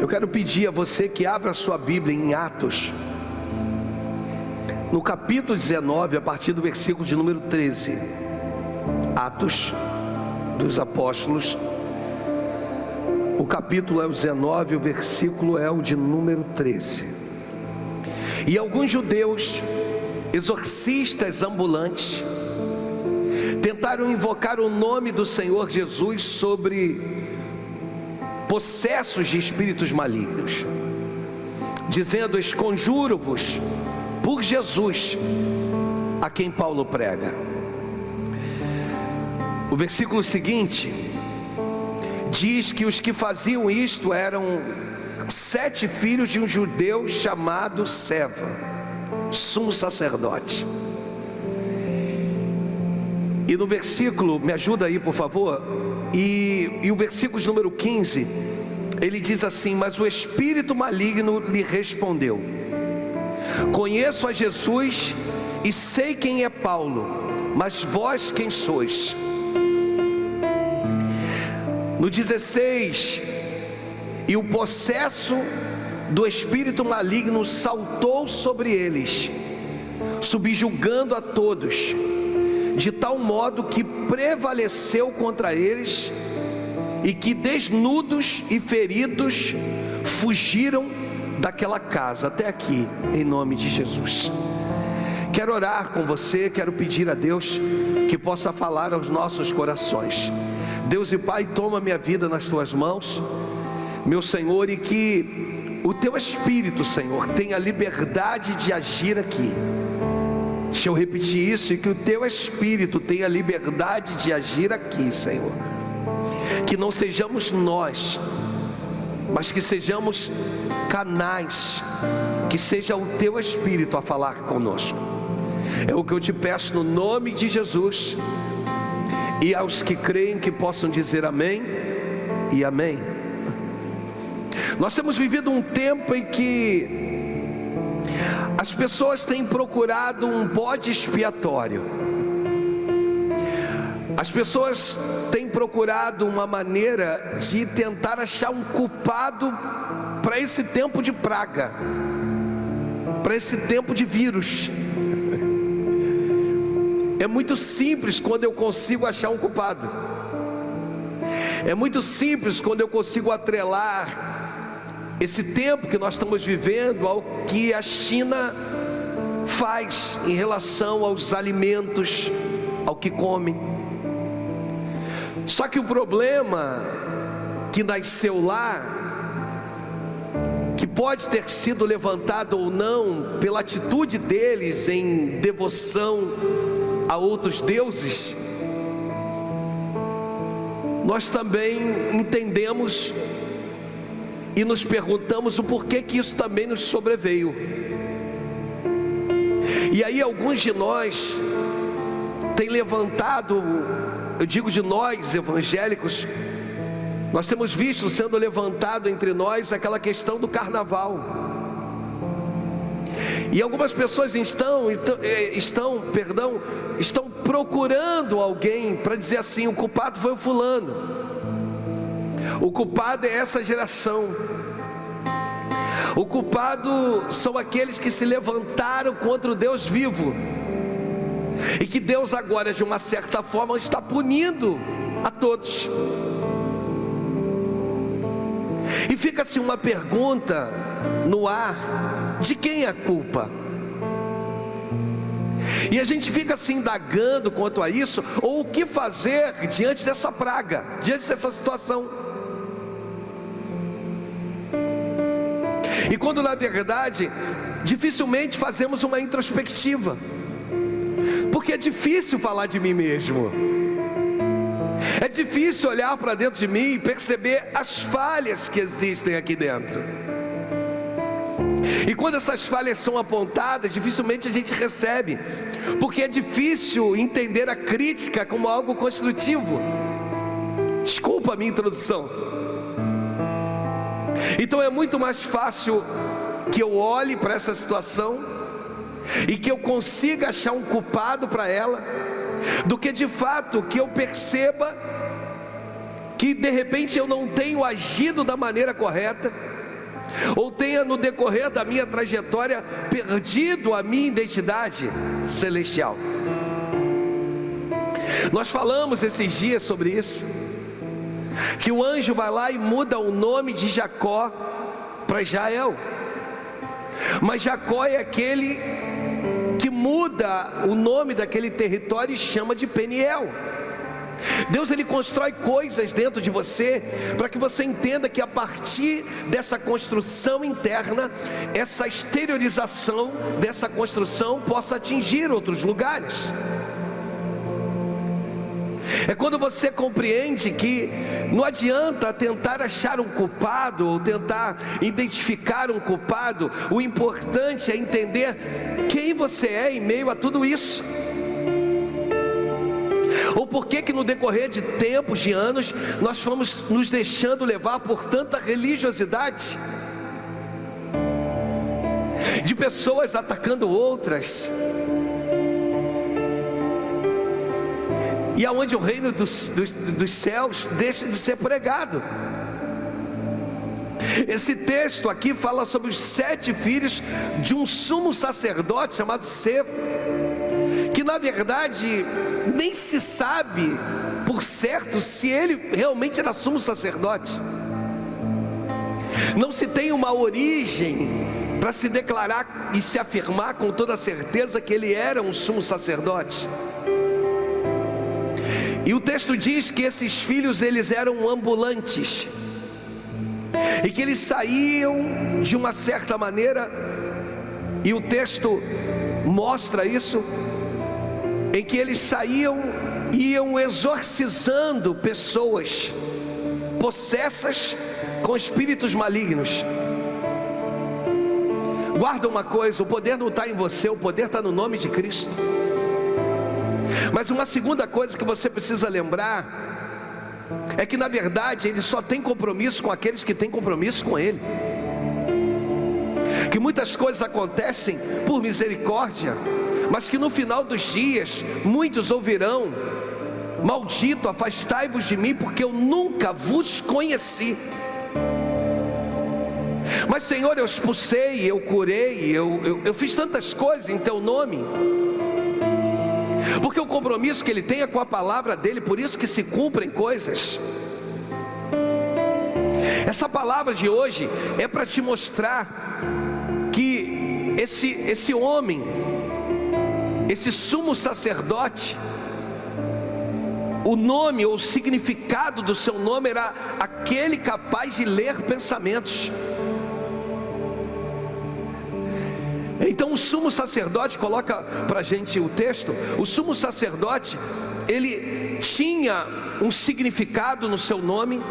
quero pedir a você que abra a sua Bíblia em Atos, no capítulo 19, a partir do versículo de número 13. Atos dos Apóstolos, o capítulo é o 19, o versículo é o de número 13. E alguns judeus, exorcistas ambulantes, tentaram invocar o nome do Senhor Jesus sobre possessos de espíritos malignos, dizendo: esconjuro-vos por Jesus, a quem Paulo prega. O versículo seguinte diz que os que faziam isto eram 7 filhos de um judeu chamado Seva, sumo sacerdote. E no versículo, me ajuda aí por favor, e o versículo de número 15, ele diz assim: mas o espírito maligno lhe respondeu: conheço a Jesus e sei quem é Paulo, mas vós quem sois? No 16, e o possesso do espírito maligno saltou sobre eles, subjugando a todos, de tal modo que prevaleceu contra eles, e que desnudos e feridos fugiram daquela casa. Até aqui, em nome de Jesus. Quero orar com você, quero pedir a Deus que possa falar aos nossos corações. Deus e Pai, toma minha vida nas tuas mãos, meu Senhor, e que o teu Espírito, Senhor, tenha liberdade de agir aqui. Deixa eu repetir isso: e que o teu Espírito tenha liberdade de agir aqui, Senhor. Que não sejamos nós, mas que sejamos canais, que seja o teu Espírito a falar conosco. É o que eu te peço no nome de Jesus. E aos que creem que possam dizer amém e amém. Nós temos vivido um tempo em que as pessoas têm procurado um bode expiatório. As pessoas têm procurado uma maneira de tentar achar um culpado para esse tempo de praga, para esse tempo de vírus. É muito simples quando eu consigo achar um culpado. É muito simples quando eu consigo atrelar esse tempo que nós estamos vivendo ao que a China faz em relação aos alimentos, ao que come. Só que o problema que nasceu lá, que pode ter sido levantado ou não pela atitude deles em devoção a outros deuses, nós também entendemos e nos perguntamos o porquê que isso também nos sobreveio. E aí alguns de nós têm levantado, eu digo de nós evangélicos, nós temos visto sendo levantado entre nós aquela questão do carnaval. E algumas pessoas estão procurando alguém para dizer assim: o culpado foi o fulano, o culpado é essa geração, o culpado são aqueles que se levantaram contra o Deus vivo, e que Deus agora de uma certa forma está punindo a todos. E fica-se uma pergunta no ar: de quem é a culpa? E a gente fica se indagando quanto a isso, ou o que fazer diante dessa praga, diante dessa situação. E quando na verdade dificilmente fazemos uma introspectiva, porque é difícil falar de mim mesmo, é difícil olhar para dentro de mim e perceber as falhas que existem aqui dentro. E quando essas falhas são apontadas, dificilmente a gente recebe, porque é difícil entender a crítica como algo construtivo. Desculpa a minha introdução. Então é muito mais fácil que eu olhe para essa situação e que eu consiga achar um culpado para ela, do que de fato que eu perceba que de repente eu não tenho agido da maneira correta, ou tenha no decorrer da minha trajetória perdido a minha identidade celestial. Nós falamos esses dias sobre isso, que o anjo vai lá e muda o nome de Jacó para Israel. Mas Jacó é aquele que muda o nome daquele território e chama de Peniel. Deus, ele constrói coisas dentro de você para que você entenda que a partir dessa construção interna, essa exteriorização dessa construção possa atingir outros lugares. É quando você compreende que não adianta tentar achar um culpado ou tentar identificar um culpado. O importante é entender quem você é em meio a tudo isso. Ou por que no decorrer de tempos, de anos, nós fomos nos deixando levar por tanta religiosidade, de pessoas atacando outras, e aonde o reino dos céus deixa de ser pregado. Esse texto aqui fala sobre os 7 filhos de um sumo sacerdote chamado Cefo, que na verdade nem se sabe por certo se ele realmente era sumo sacerdote. Não se tem uma origem para se declarar e se afirmar com toda certeza que ele era um sumo sacerdote. E o texto diz que esses filhos, eles eram ambulantes, e que eles saíam de uma certa maneira, e o texto mostra isso, em que eles saíam, iam exorcizando pessoas possessas com espíritos malignos. Guarda uma coisa, o poder não está em você, o poder está no nome de Cristo. Mas uma segunda coisa que você precisa lembrar é que na verdade ele só tem compromisso com aqueles que têm compromisso com ele. Que muitas coisas acontecem por misericórdia, mas que no final dos dias muitos ouvirão: maldito, afastai-vos de mim, porque eu nunca vos conheci. Mas Senhor, eu expulsei, eu curei, eu fiz tantas coisas em teu nome. Porque o compromisso que ele tem é com a palavra dele, por isso que se cumprem coisas. Essa palavra de hoje é para te mostrar que esse homem, esse sumo sacerdote, o nome ou o significado do seu nome era aquele capaz de ler pensamentos. Então o sumo sacerdote, coloca para a gente o texto, o sumo sacerdote, ele tinha um significado no seu nome,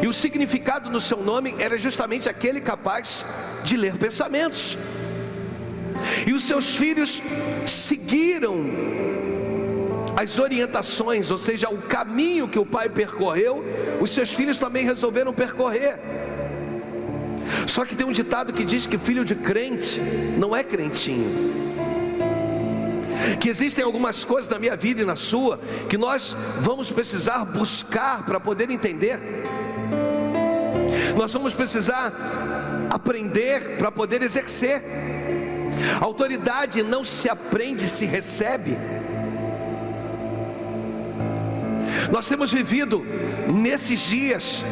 e o significado no seu nome era justamente aquele capaz de ler pensamentos. E os seus filhos seguiram as orientações, ou seja, o caminho que o pai percorreu, os seus filhos também resolveram percorrer. Só que tem um ditado que diz que filho de crente não é crentinho. Que existem algumas coisas na minha vida e na sua que nós vamos precisar buscar para poder entender. Nós vamos precisar aprender para poder exercer. Autoridade não se aprende, se recebe. Nós temos vivido nesses dias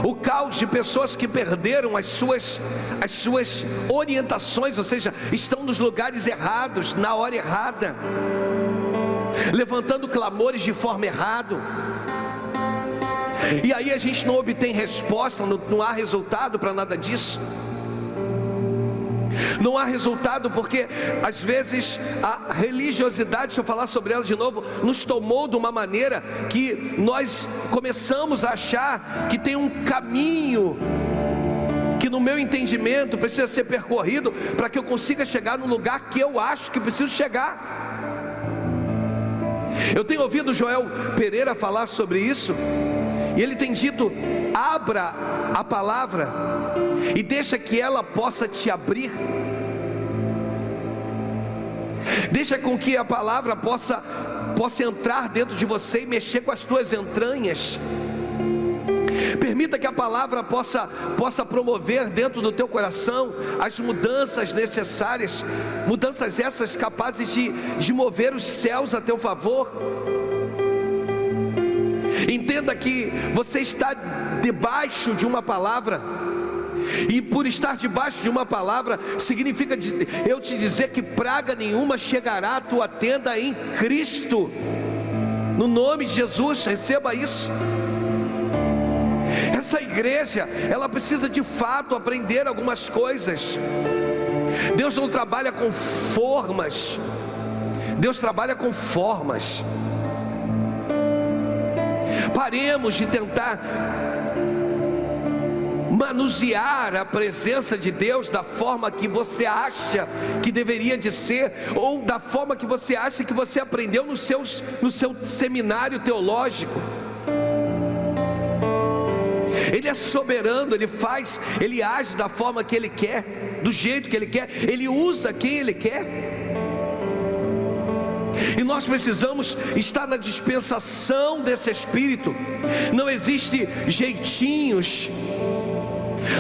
o caos de pessoas que perderam as suas orientações, ou seja, estão nos lugares errados, na hora errada, levantando clamores de forma errada. E aí a gente não obtém resposta, não há resultado para nada disso. Não há resultado porque às vezes a religiosidade, deixa eu falar sobre ela de novo, nos tomou de uma maneira que nós começamos a achar que tem um caminho que no meu entendimento precisa ser percorrido para que eu consiga chegar no lugar que eu acho que preciso chegar. Eu tenho ouvido Joel Pereira falar sobre isso, e ele tem dito: abra a palavra e deixa que ela possa te abrir. Deixa com que a palavra possa entrar dentro de você e mexer com as tuas entranhas. Permita que a palavra possa promover dentro do teu coração as mudanças necessárias, mudanças essas capazes de mover os céus a teu favor. Entenda que você está debaixo de uma palavra, e por estar debaixo de uma palavra, significa eu te dizer que praga nenhuma chegará à tua tenda em Cristo, no nome de Jesus. Receba isso. Essa igreja, ela precisa de fato aprender algumas coisas. Deus não trabalha com formas, Deus trabalha com formas. Paremos de tentar manusear a presença de Deus da forma que você acha que deveria de ser, ou da forma que você acha que você aprendeu no seu seminário teológico. Ele é soberano, Ele age da forma que Ele quer, do jeito que Ele quer, Ele usa quem Ele quer. E nós precisamos estar na dispensação desse Espírito. Não existe jeitinhos,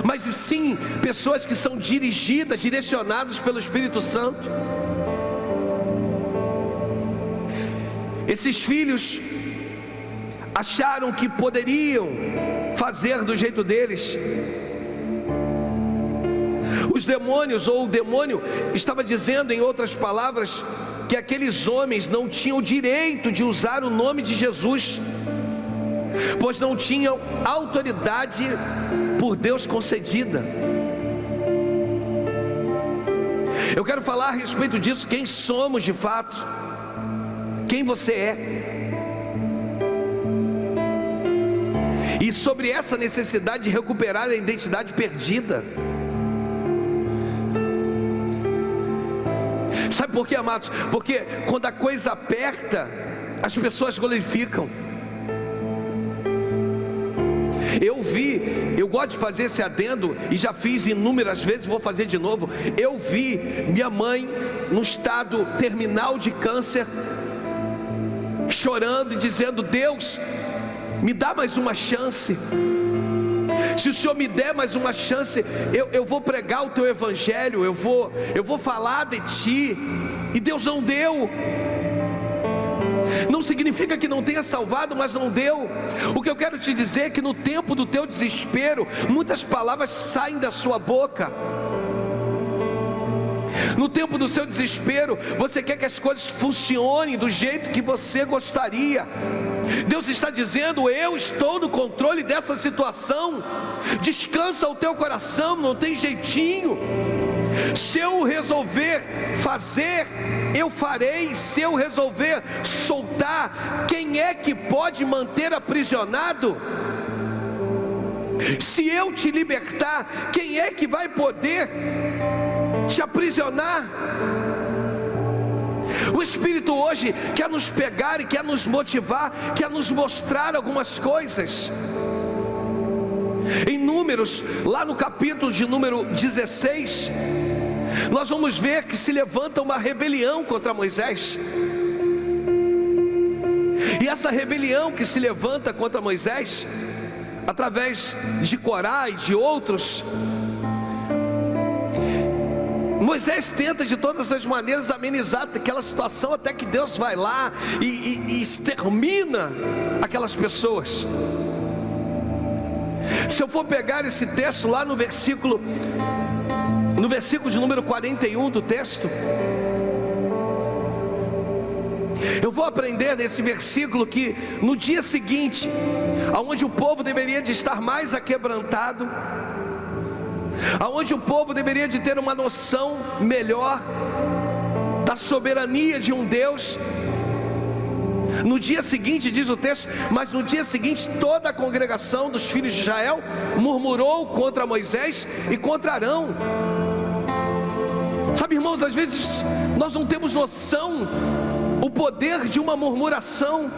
mas sim pessoas que são direcionadas pelo Espírito Santo. Esses filhos acharam que poderiam fazer do jeito deles. Os demônios, ou o demônio, estava dizendo, em outras palavras, que aqueles homens não tinham o direito de usar o nome de Jesus, pois não tinham autoridade por Deus concedida. Eu quero falar a respeito disso, quem somos de fato, quem você é. E sobre essa necessidade de recuperar a identidade perdida. Sabe por quê, amados? Porque quando a coisa aperta, as pessoas glorificam. Eu gosto de fazer esse adendo, e já fiz inúmeras vezes, vou fazer de novo. Eu vi minha mãe num estado terminal de câncer, chorando e dizendo: Deus, me dá mais uma chance. Se o Senhor me der mais uma chance, eu vou pregar o teu evangelho, eu vou falar de ti. E Deus não deu. Não significa que não tenha salvado, mas não deu. O que eu quero te dizer é que no tempo do teu desespero, muitas palavras saem da sua boca. No tempo do seu desespero, você quer que as coisas funcionem do jeito que você gostaria. Deus está dizendo: eu estou no controle dessa situação. Descansa o teu coração, não tem jeitinho. Se eu resolver fazer, eu farei. Se eu resolver soltar, quem é que pode manter aprisionado? Se eu te libertar, quem é que vai poder te aprisionar? O Espírito hoje quer nos pegar e quer nos motivar, quer nos mostrar algumas coisas. Em Números, lá no capítulo de número 16, nós vamos ver que se levanta uma rebelião contra Moisés. E essa rebelião que se levanta contra Moisés, através de Corá e de outros, Moisés tenta de todas as maneiras amenizar aquela situação, até que Deus vai lá e extermina aquelas pessoas. Se eu for pegar esse texto lá no versículo de número 41 do texto, eu vou aprender nesse versículo que no dia seguinte, aonde o povo deveria de estar mais aquebrantado, aonde o povo deveria de ter uma noção melhor da soberania de um Deus, no dia seguinte, diz o texto, mas no dia seguinte toda a congregação dos filhos de Israel murmurou contra Moisés e contra Arão. Sabe, irmãos, às vezes nós não temos noção o poder de uma murmuração.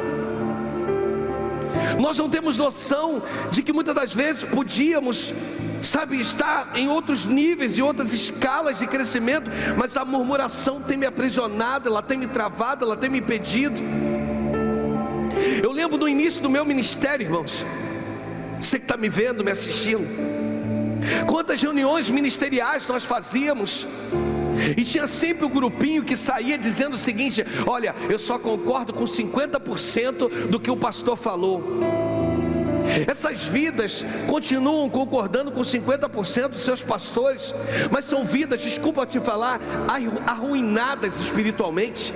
Nós não temos noção de que muitas das vezes podíamos, sabe, estar em outros níveis e outras escalas de crescimento, mas a murmuração tem me aprisionado, ela tem me travado, ela tem me impedido. Eu lembro no início do meu ministério, irmãos, Você que está me vendo, me assistindo, quantas reuniões ministeriais nós fazíamos, e tinha sempre o grupinho que saía dizendo o seguinte: olha, eu só concordo com 50% do que o pastor falou. Essas vidas continuam concordando com 50% dos seus pastores, mas são vidas, desculpa te falar, arruinadas espiritualmente,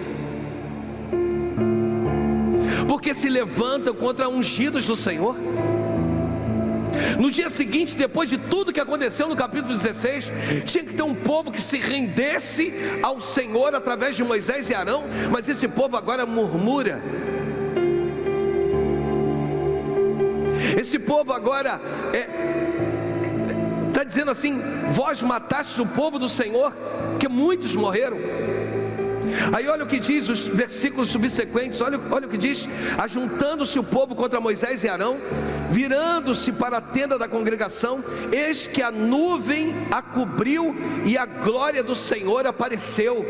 porque se levantam contra ungidos do Senhor. No dia seguinte, depois de tudo que aconteceu no capítulo 16, tinha que ter um povo que se rendesse ao Senhor através de Moisés e Arão, mas esse povo agora murmura. Esse povo agora está dizendo assim: vós matastes o povo do Senhor, que muitos morreram. Aí olha o que diz os versículos subsequentes, olha o que diz: ajuntando-se o povo contra Moisés e Arão, virando-se para a tenda da congregação, eis que a nuvem a cobriu e a glória do Senhor apareceu.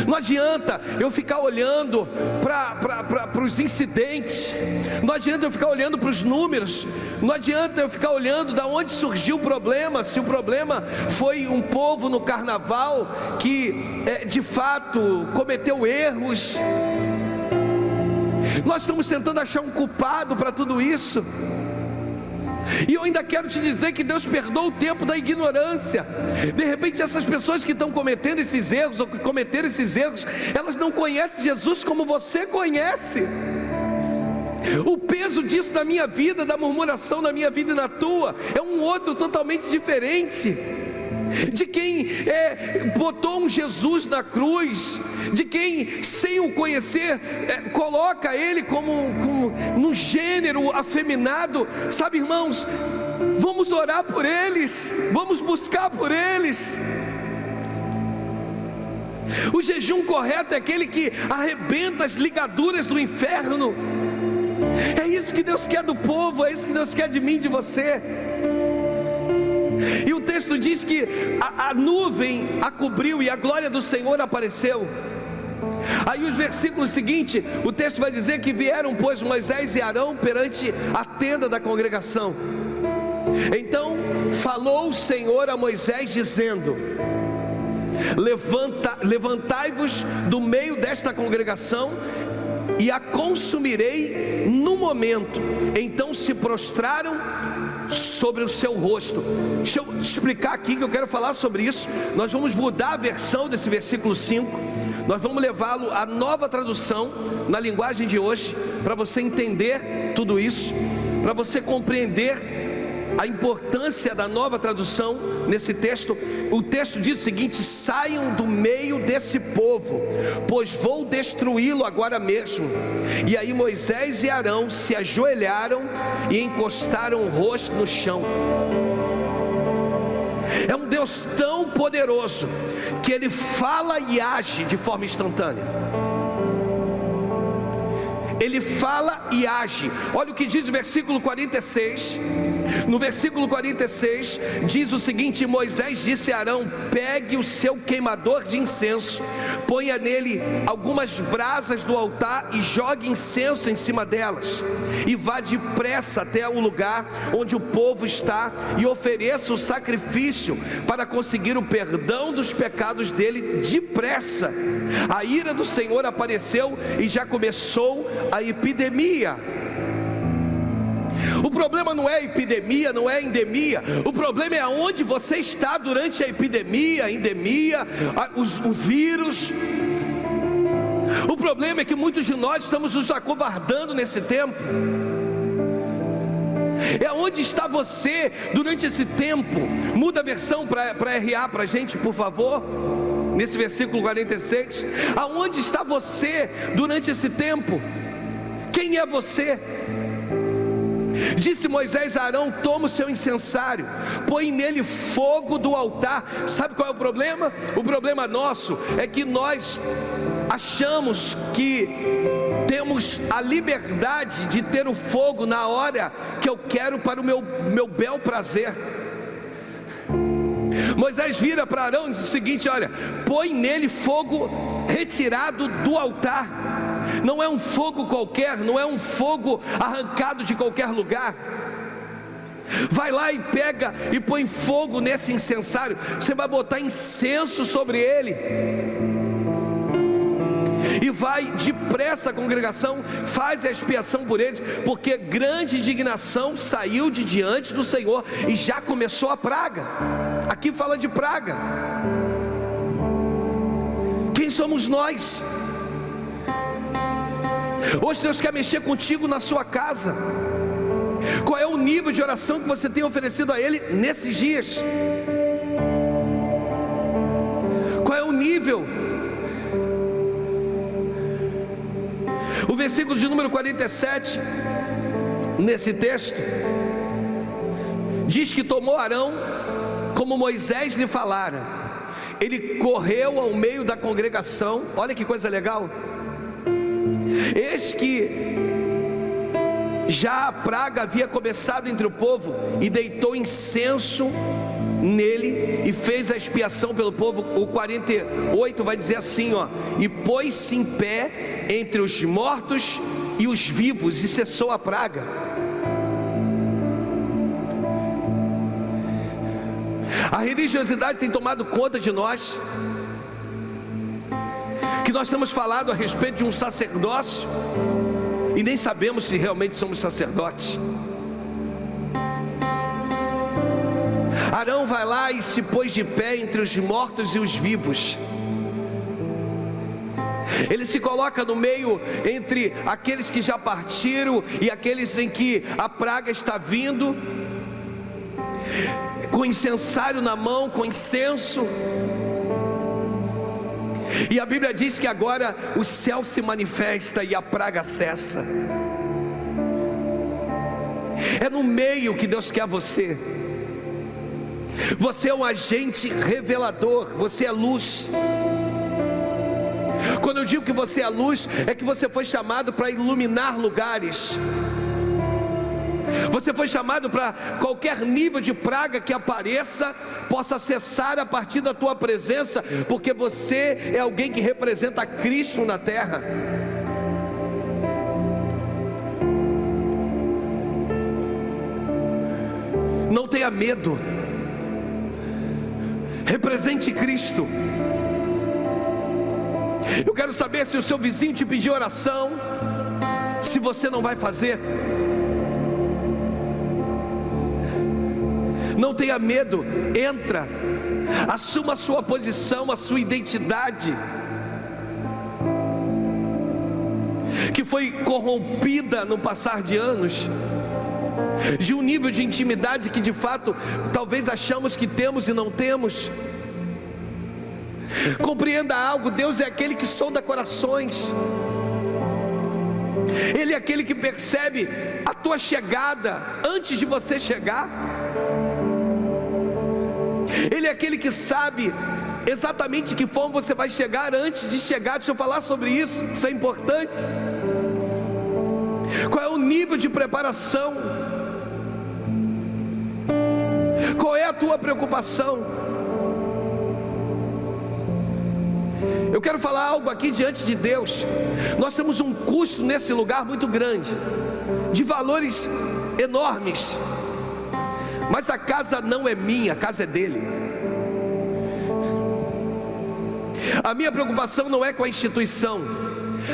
Não adianta eu ficar olhando para os incidentes, não adianta eu ficar olhando para os números, não adianta eu ficar olhando de onde surgiu o problema. Se o problema foi um povo no carnaval que de fato cometeu erros, nós estamos tentando achar um culpado para tudo isso. E eu ainda quero te dizer que Deus perdoa o tempo da ignorância. De repente essas pessoas que estão cometendo esses erros, ou que cometeram esses erros, elas não conhecem Jesus como você conhece. O peso disso na minha vida, da murmuração na minha vida e na tua, é um outro totalmente diferente. De quem botou um Jesus na cruz, de quem sem o conhecer coloca ele como num gênero afeminado. Sabe, irmãos, vamos orar por eles, vamos buscar por eles. O jejum correto é aquele que arrebenta as ligaduras do inferno. É isso que Deus quer do povo, é isso que Deus quer de mim, de você. E o texto diz que a nuvem a cobriu e a glória do Senhor apareceu. Aí os versículos seguintes, o texto vai dizer que vieram, pois, Moisés e Arão perante a tenda da congregação. Então falou o Senhor a Moisés dizendo: levantai-vos do meio desta congregação e a consumirei no momento. Então se prostraram sobre o seu rosto. Deixa eu explicar aqui que eu quero falar sobre isso. Nós vamos mudar a versão desse versículo 5. Nós vamos levá-lo à nova tradução, na linguagem de hoje, para você entender tudo isso, para você compreender a importância da nova tradução nesse texto. O texto diz o seguinte: saiam do meio desse povo, pois vou destruí-lo agora mesmo. E aí Moisés e Arão se ajoelharam e encostaram o rosto no chão. É um Deus tão poderoso que Ele fala e age de forma instantânea. Ele fala e age. Olha o que diz o versículo 46. No versículo 46 diz o seguinte: Moisés disse a Arão: pegue o seu queimador de incenso, ponha nele algumas brasas do altar e jogue incenso em cima delas, e vá depressa até o lugar onde o povo está e ofereça o sacrifício para conseguir o perdão dos pecados dele depressa. A ira do Senhor apareceu e já começou a epidemia. O problema não é epidemia, não é endemia. O problema é aonde você está durante a epidemia, a endemia, o vírus. O problema é que muitos de nós estamos nos acovardando nesse tempo. É onde está você durante esse tempo. Muda a versão para RA para a gente, por favor. Nesse versículo 46, aonde está você durante esse tempo? Quem é você? Disse Moisés a Arão: toma o seu incensário, põe nele fogo do altar. Sabe qual é o problema? O problema nosso é que nós achamos que temos a liberdade de ter o fogo na hora que eu quero, para o meu bel prazer. Moisés vira para Arão e diz o seguinte: olha, põe nele fogo retirado do altar. Não é um fogo qualquer, não é um fogo arrancado de qualquer lugar. Vai lá e pega e põe fogo nesse incensário. Você vai botar incenso sobre ele. E vai depressa a congregação, faz a expiação por eles, porque grande indignação saiu de diante do Senhor e já começou a praga. Aqui fala de praga. Quem somos nós? Hoje Deus quer mexer contigo na sua casa. Qual é o nível de oração que você tem oferecido a Ele nesses dias? Qual é o nível? O versículo de número 47, nesse texto, diz que tomou Arão como Moisés lhe falara. Ele correu ao meio da congregação. Olha que coisa legal. Eis que já a praga havia começado entre o povo, e deitou incenso nele e fez a expiação pelo povo. O 48 vai dizer assim, ó: e pôs-se em pé entre os mortos e os vivos, e cessou a praga. A religiosidade tem tomado conta de nós, que nós temos falado a respeito de um sacerdócio e nem sabemos se realmente somos sacerdotes. Arão vai lá e se pôs de pé entre os mortos e os vivos. Ele se coloca no meio entre aqueles que já partiram e aqueles em que a praga está vindo, com incensário na mão, com incenso. E a Bíblia diz que agora o céu se manifesta e a praga cessa. É no meio que Deus quer você. Você é um agente revelador, você é luz. Quando eu digo que você é luz, é que você foi chamado para iluminar lugares. Você foi chamado para qualquer nível de praga que apareça, possa cessar a partir da tua presença, porque você é alguém que representa Cristo na terra. Não tenha medo, represente Cristo. Eu quero saber se o seu vizinho te pedir oração, se você não vai fazer. Não tenha medo, entra, assuma a sua posição, a sua identidade, que foi corrompida no passar de anos, de um nível de intimidade que de fato talvez achamos que temos e não temos. Compreenda algo: Deus é aquele que sonda corações. Ele é aquele que percebe a tua chegada antes de você chegar. Ele é aquele que sabe exatamente que forma você vai chegar antes de chegar. Deixa eu falar sobre isso, isso é importante. Qual é o nível de preparação? Qual é a tua preocupação? Eu quero falar algo aqui diante de Deus. Nós temos um custo nesse lugar muito grande, de valores enormes. Mas a casa não é minha, a casa é dele. A minha preocupação não é com a instituição,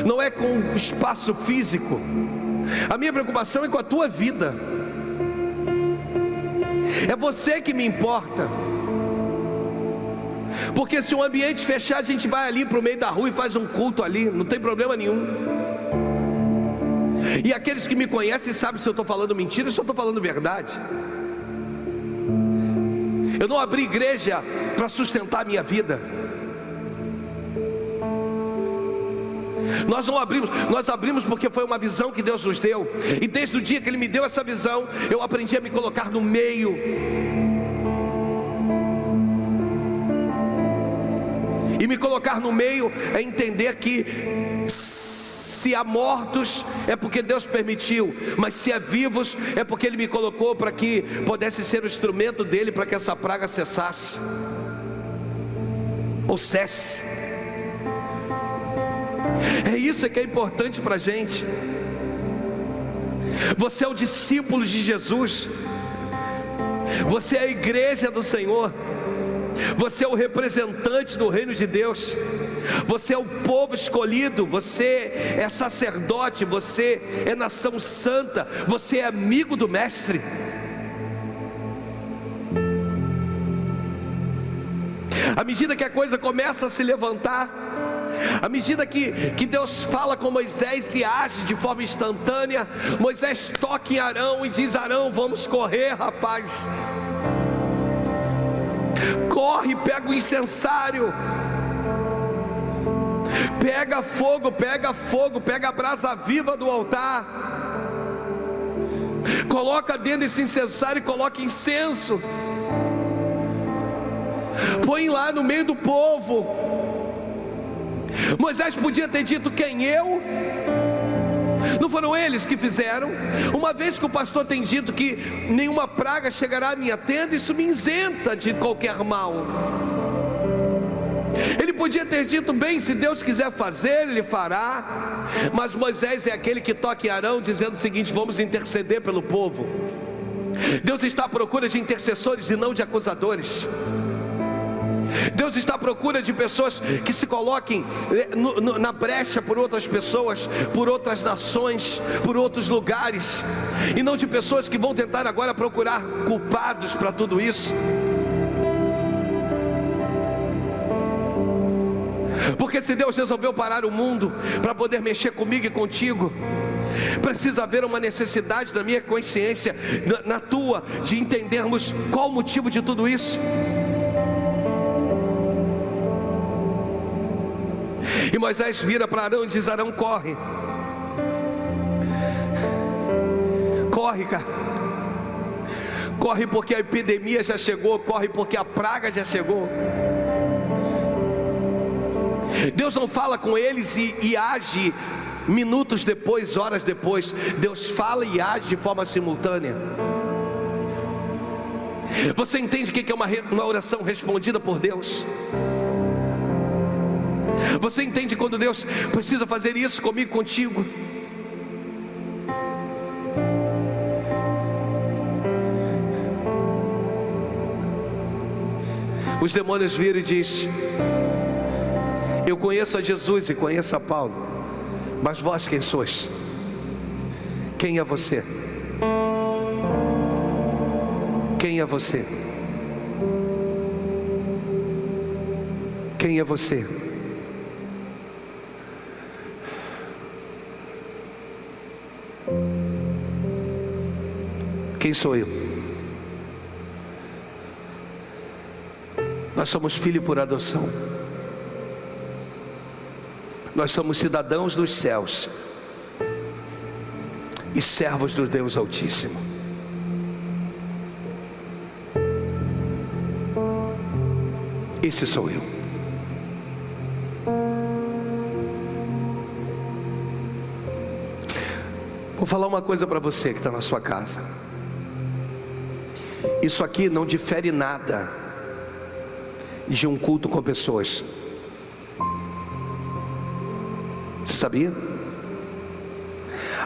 não é com o espaço físico. A minha preocupação é com a tua vida. É você que me importa. Porque se um ambiente fechado, a gente vai ali para o meio da rua e faz um culto ali, não tem problema nenhum. E aqueles que me conhecem sabem se eu estou falando mentira ou se eu estou falando verdade. Eu não abri igreja para sustentar a minha vida. Nós não abrimos, nós abrimos porque foi uma visão que Deus nos deu. E desde o dia que Ele me deu essa visão, eu aprendi a me colocar no meio. E me colocar no meio é entender que se há mortos é porque Deus permitiu, mas se há vivos é porque Ele me colocou para que pudesse ser o instrumento dEle para que essa praga cessasse, ou cesse. É isso que é importante para a gente. Você é o discípulo de Jesus, você é a igreja do Senhor, você é o representante do reino de Deus, você é o povo escolhido, você é sacerdote, você é nação santa, você é amigo do Mestre. À medida que a coisa começa a se levantar, à medida que Deus fala com Moisés e age de forma instantânea, Moisés toca em Arão e diz: Arão, vamos correr, rapaz. Corre, pega o incensário, pega fogo, pega a brasa viva do altar, coloca dentro desse incensário e coloca incenso, põe lá no meio do povo. Moisés podia ter dito: quem, eu? Não foram eles que fizeram? Uma vez que o pastor tem dito que nenhuma praga chegará à minha tenda, isso me isenta de qualquer mal. Ele podia ter dito: bem, se Deus quiser fazer, Ele fará. Mas Moisés é aquele que toca em Arão, dizendo o seguinte: vamos interceder pelo povo. Deus está à procura de intercessores e não de acusadores. Deus está à procura de pessoas que se coloquem na brecha por outras pessoas, por outras nações, por outros lugares, e não de pessoas que vão tentar agora procurar culpados para tudo isso. Porque se Deus resolveu parar o mundo para poder mexer comigo e contigo, precisa haver uma necessidade na minha consciência, na tua, de entendermos qual o motivo de tudo isso. E Moisés vira para Arão e diz: Arão, corre. Corre, cara. Corre porque a epidemia já chegou. Corre porque a praga já chegou. Deus não fala com eles e age minutos depois, horas depois. Deus fala e age de forma simultânea. Você entende o que é uma oração respondida por Deus? Você entende quando Deus precisa fazer isso comigo, contigo? Os demônios viram e dizem: eu conheço a Jesus e conheço a Paulo, mas vós quem sois? Quem é você? Quem é você? Quem é você? Quem sou eu? Nós somos filhos por adoção. Nós somos cidadãos dos céus e servos do Deus Altíssimo. Esse sou eu. Vou falar uma coisa para você que está na sua casa. Isso aqui não difere nada de um culto com pessoas. Você sabia?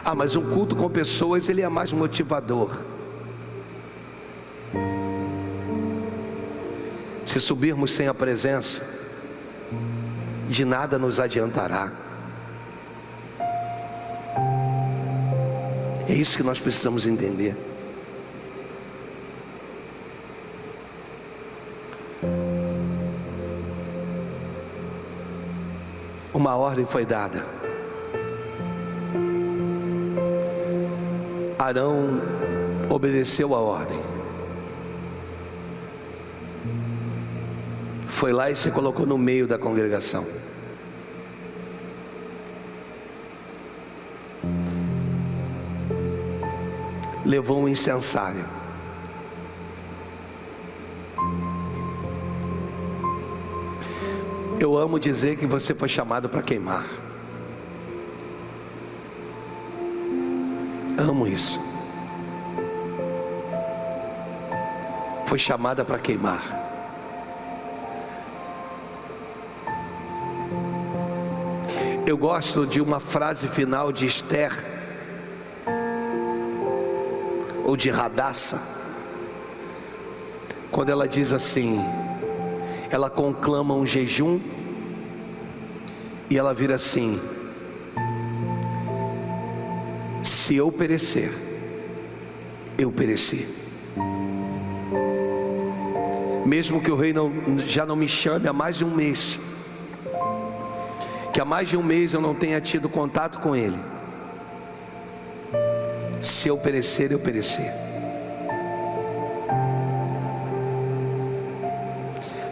Ah, mas um culto com pessoas, ele é mais motivador. Se subirmos sem a presença, de nada nos adiantará. É isso que nós precisamos entender. Uma ordem foi dada. Arão obedeceu a ordem. Foi lá e se colocou no meio da congregação. Levou um incensário. Eu amo dizer que você foi chamado para queimar. Amo isso. Foi chamada para queimar. Eu gosto de uma frase final de Esther, ou de Radassa, quando ela diz assim, ela conclama um jejum, e ela vira assim: se eu perecer, eu pereci. Mesmo que o rei já não me chame há mais de um mês, que há mais de um mês eu não tenha tido contato com ele, se eu perecer, eu pereci.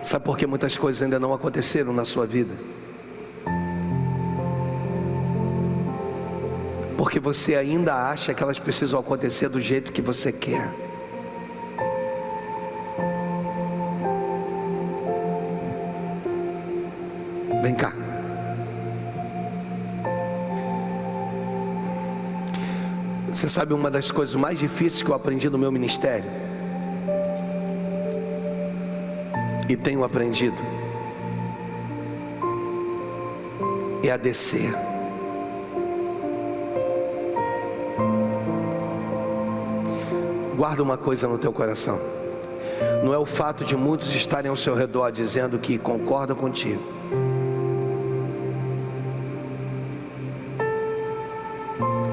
Sabe por que muitas coisas ainda não aconteceram na sua vida? Porque você ainda acha que elas precisam acontecer do jeito que você quer. Vem cá. Você sabe uma das coisas mais difíceis que eu aprendi no meu ministério? E tenho aprendido? É a descer. Guarda uma coisa no teu coração. Não é o fato de muitos estarem ao seu redor dizendo que concordam contigo,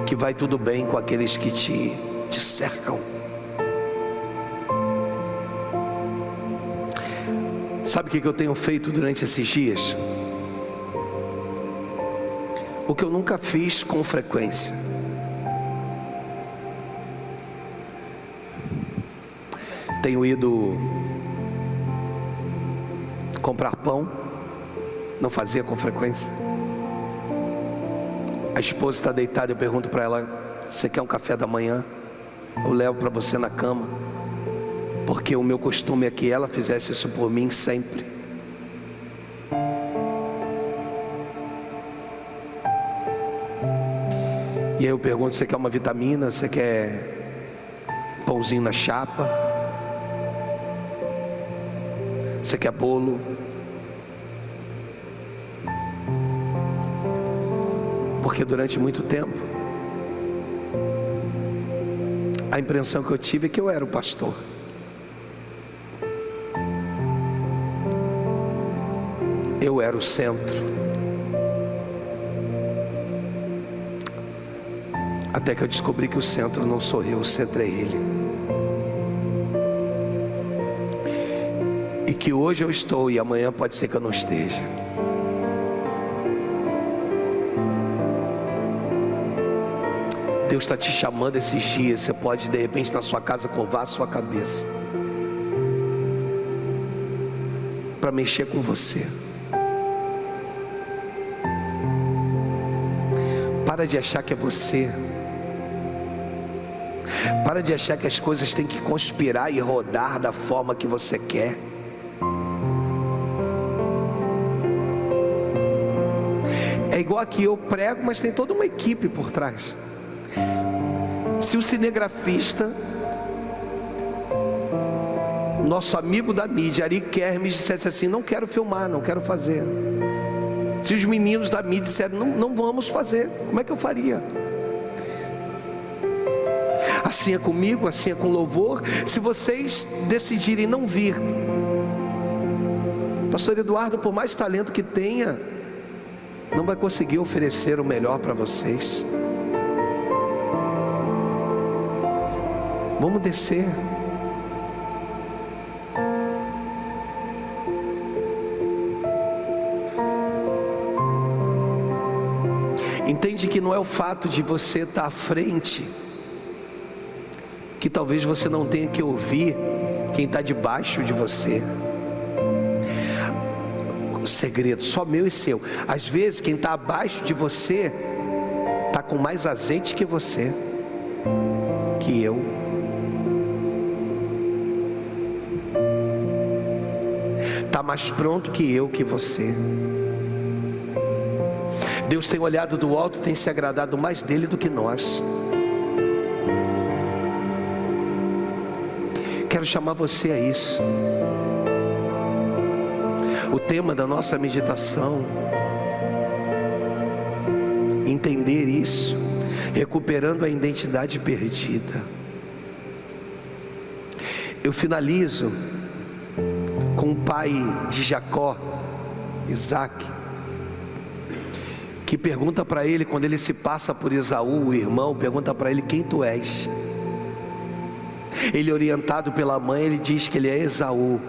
que vai tudo bem com aqueles que te cercam. Sabe o que eu tenho feito durante esses dias? O que eu nunca fiz com frequência. Tenho ido comprar pão, não fazia com frequência. A esposa está deitada, eu pergunto para ela: você quer um café da manhã? Eu levo para você na cama, porque o meu costume é que ela fizesse isso por mim sempre. E aí eu pergunto: você quer uma vitamina? Você quer pãozinho na chapa? Você quer bolo? Porque durante muito tempo a impressão que eu tive é que eu era o pastor. Eu era o centro. Até que eu descobri que o centro não sou eu, o centro é ele. E que hoje eu estou e amanhã pode ser que eu não esteja. Deus está te chamando esses dias. Você pode de repente na sua casa curvar a sua cabeça para mexer com você. Para de achar que é você. Para de achar que as coisas têm que conspirar e rodar da forma que você quer. É igual aqui, eu prego, mas tem toda uma equipe por trás. Se o cinegrafista, nosso amigo da mídia, Ari Kermes, dissesse assim: não quero filmar, não quero fazer. Se os meninos da mídia disseram: não vamos fazer, como é que eu faria? Assim é comigo, assim é com louvor. Se vocês decidirem não vir, Pastor Eduardo, por mais talento que tenha, não vai conseguir oferecer o melhor para vocês. Vamos descer. Entende que não é o fato de você estar à frente que talvez você não tenha que ouvir quem está debaixo de você. O segredo só meu e seu. Às vezes quem está abaixo de você está com mais azeite que você, que eu. Está mais pronto que eu, que você. Deus tem olhado do alto, tem se agradado mais dele do que nós. Quero chamar você a isso. O tema da nossa meditação entender isso, recuperando a identidade perdida. Eu finalizo com o pai de Jacó, Isaac, que pergunta para ele, quando ele se passa por Esaú, o irmão, pergunta para ele: quem tu és? Ele, orientado pela mãe, ele diz que ele é Esaú.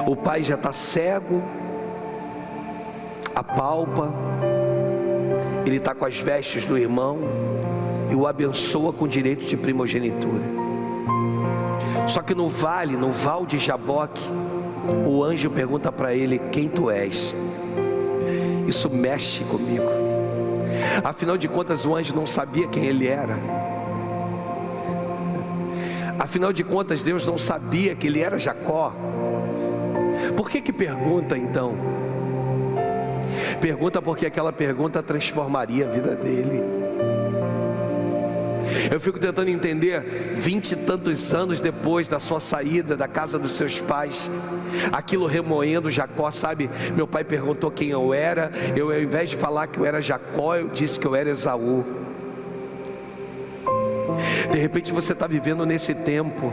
O pai já está cego, apalpa, ele está com as vestes do irmão e o abençoa com direito de primogenitura. Só que no val de Jaboque, o anjo pergunta para ele: quem tu és? Isso mexe comigo. Afinal de contas, o anjo não sabia quem ele era. Afinal de contas, Deus não sabia que ele era Jacó. Por que pergunta então? Pergunta porque aquela pergunta transformaria a vida dele. Eu fico tentando entender, 20 e tantos anos depois da sua saída da casa dos seus pais, aquilo remoendo Jacó, sabe? Meu pai perguntou quem eu era, eu, ao invés de falar que eu era Jacó, eu disse que eu era Esaú. De repente você está vivendo nesse tempo.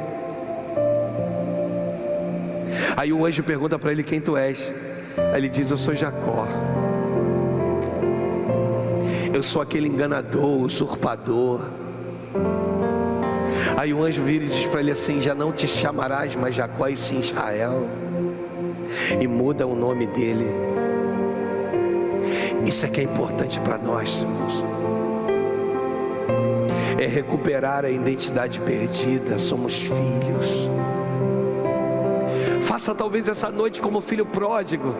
Aí o anjo pergunta para ele: quem tu és? Aí ele diz: eu sou Jacó. Eu sou aquele enganador, usurpador. Aí o anjo vira e diz para ele assim: já não te chamarás mais Jacó, e sim Israel. E muda o nome dele. Isso é que é importante para nós, irmãos. É recuperar a identidade perdida. Somos filhos. Faça talvez essa noite como filho pródigo.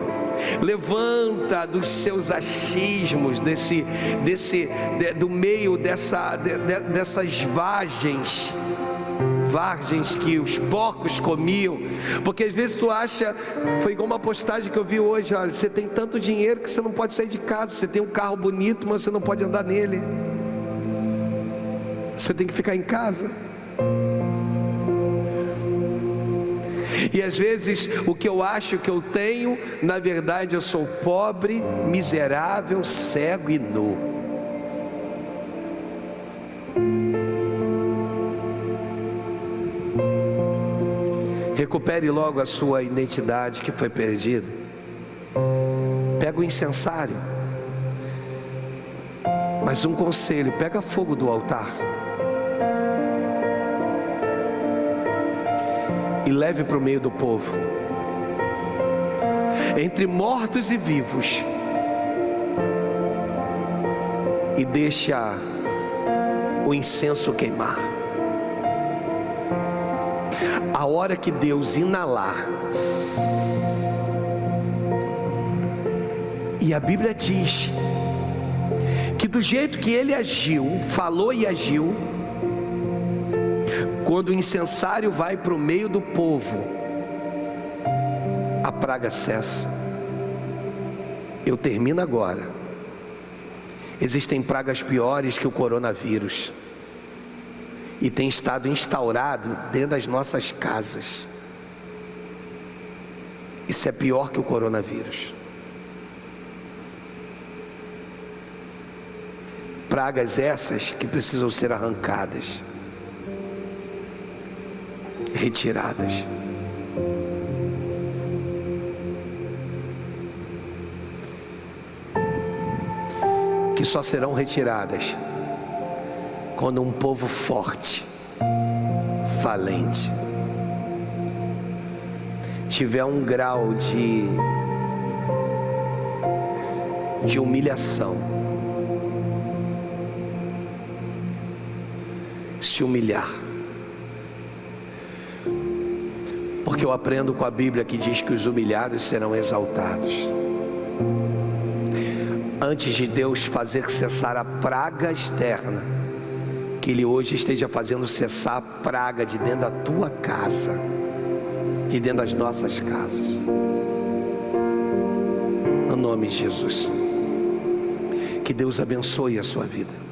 Levanta dos seus achismos, do meio dessas vargens que os porcos comiam. Porque às vezes tu acha, foi igual uma postagem que eu vi hoje: olha, você tem tanto dinheiro que você não pode sair de casa. Você tem um carro bonito, mas você não pode andar nele. Você tem que ficar em casa. E às vezes o que eu acho que eu tenho, na verdade eu sou pobre, miserável, cego e nu. Recupere logo a sua identidade que foi perdida. Pega o incensário. Mas um conselho: pega fogo do altar e leve para o meio do povo, entre mortos e vivos, e deixa o incenso queimar. A hora que Deus inalar, e a Bíblia diz que do jeito que ele agiu, falou e agiu, quando o incensário vai para o meio do povo, a praga cessa. Eu termino agora. Existem pragas piores que o coronavírus, e tem estado instaurado dentro das nossas casas. Isso é pior que o coronavírus. Pragas essas que precisam ser arrancadas, retiradas. Que só serão retiradas quando um povo forte, valente, tiver um grau de humilhação, se humilhar. Porque eu aprendo com a Bíblia que diz que os humilhados serão exaltados. Antes de Deus fazer cessar a praga externa, que Ele hoje esteja fazendo cessar a praga de dentro da tua casa, de dentro das nossas casas, no nome de Jesus. Que Deus abençoe a sua vida.